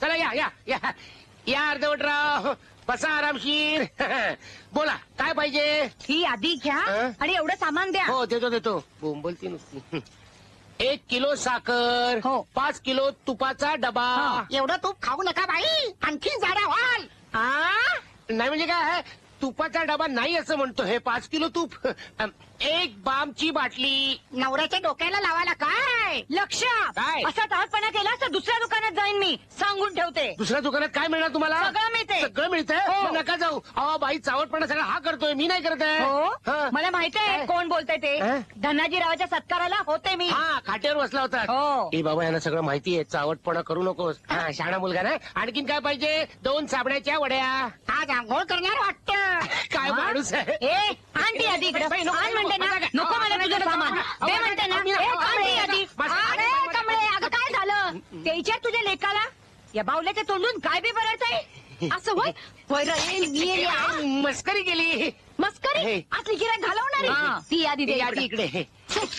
चला या या या या अर्धवटराव बसा आरामशीर. बोला काय पाहिजे. ही यादी घ्या आणि एवढं सामान द्या. हो देतो देतो. बोंबलती नुसती. 1 किलो साखर. हो. 5 किलो तुपाचा डबा. एवढं तूप खाऊ नका बाई, आणखी जाडा व्हाल. नाही म्हणजे काय आहे, तुपाचा डबा नाही असं म्हणतो हे. 5 किलो तूप. 1 बामची बाटली. नवऱ्याच्या डोक्याला लावायला काय. लक्ष. काय? असा टाळपणा केला तर दुसऱ्या दुकानात जाईन मी, सांगून ठेवते. दुसऱ्या दुकानात काय मिळणार तुम्हाला. सगळं मिळते. सगळं मिळतंय. हो. मग नका जाऊ. अहो बाई चावटपणा सगळं हा करतोय, मी नाही करत आहे. हो मला माहिती आहे कोण बोलतंय ते. धनाजीरावाच्या सत्काराला होते मी. हा खाट्यावर बसला होता. हो. ए बाबा यांना सगळं माहिती आहे, चावटपणा करू नकोस. हा शहाणा मुलगा ना. आणखीन काय पाहिजे. 2 साबणाच्या वड्या. आज आंघोळ करणार वाटतं. काय माणूस आहे. ए आंटी आधी इकडे आण म्हणते ना. नको मला तुझं सामान दे म्हणते ना. ए, आंटी आधी. अरे कमळे, अगं काय झालं. ते विचार तुझ्या लेकाला. या बावल्याच्या तोंडून काय बी बरायचंय असं होय. होय रे, मी काय मस्करी केली. मस्करी हे. असली गिऱ्हाईक घालवणार ती यादी दे यादी इकडे. इकडे.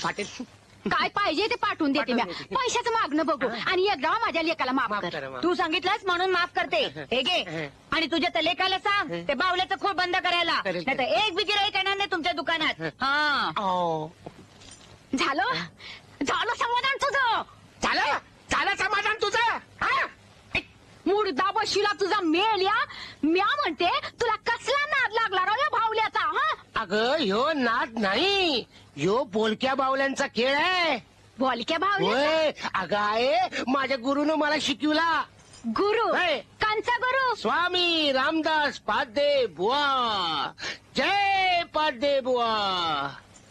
फाटेल. काय पाहिजे ते पाठवून देते मी. पाठवून देते. पैशाचं मागणं बघू आणि एकदा माझ्या लेकाला माफ माफ कर. करा, माफ. तू सांगितलंस म्हणून माफ करते. हे घे आणि तुझ्या त्या लेकाला सांग ते बावल्याचं खोड बंद करायला. करेल, नाही तर एक बी गिऱ्हाईक येणार नाही तुमच्या दुकानात. हा अहो. झालं झालं समाधान तुझं. झालं झालं समाधान तुझं. हा? मुर्दा बशीला तुझा मेल या. म्या म्हणते तुला कसला नाद लागला रो या भावल्याचा. हा अगं ह्यो नाद नाही, ह्यो बोलक्या बावल्यांचा खेळ आहे. बोलक्या भावल्या. होय अगं आहे, माझ्या गुरुनं मला शिकवला. गुरु होय. कांचा गुरु. स्वामी रामदास पादे बुवा. जय पादे बुवा.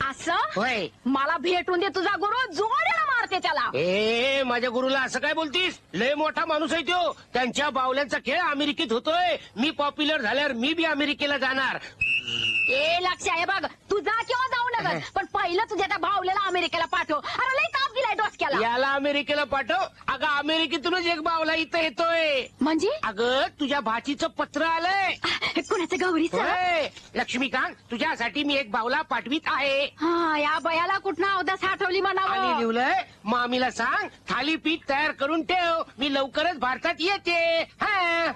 असं होय. मला भेटून दे तुझा गुरु, जोड्याला मारते त्याला. ए माझ्या गुरुला असं काय बोलतीस. लय मोठा माणूस आहे तो. त्यांच्या बावल्यांचा खेळ अमेरिकेत होतोय. मी पॉप्युलर झाल्यावर मी बी अमेरिकेला जाणार. ए लक्ष आहे बघ, तुझा किंवा जाऊ नका पण पहिलं तुझ्या त्या भावल्याला अमेरिकेला पाठव. अरे लय ताप दिलाय डोसक्याला. याला अमेरिकेला पाठव. अगं अमेरिकेतूनच एक बावला इथं येतोय. म्हणजे अगं तुझ्या भाचीचं पत्र आलंय. कुणाचं गौरीचं. होय. लक्ष्मीकांत तुझ्यासाठी मी एक बावला पाठवीत आहे. हा या बयाला कुठनं अवदास आठवली आणि म्हणावं. लिहिलंय मामीला सांग थालीपीठ तयार करून ठेव, मी लवकरच भारतात येते. हा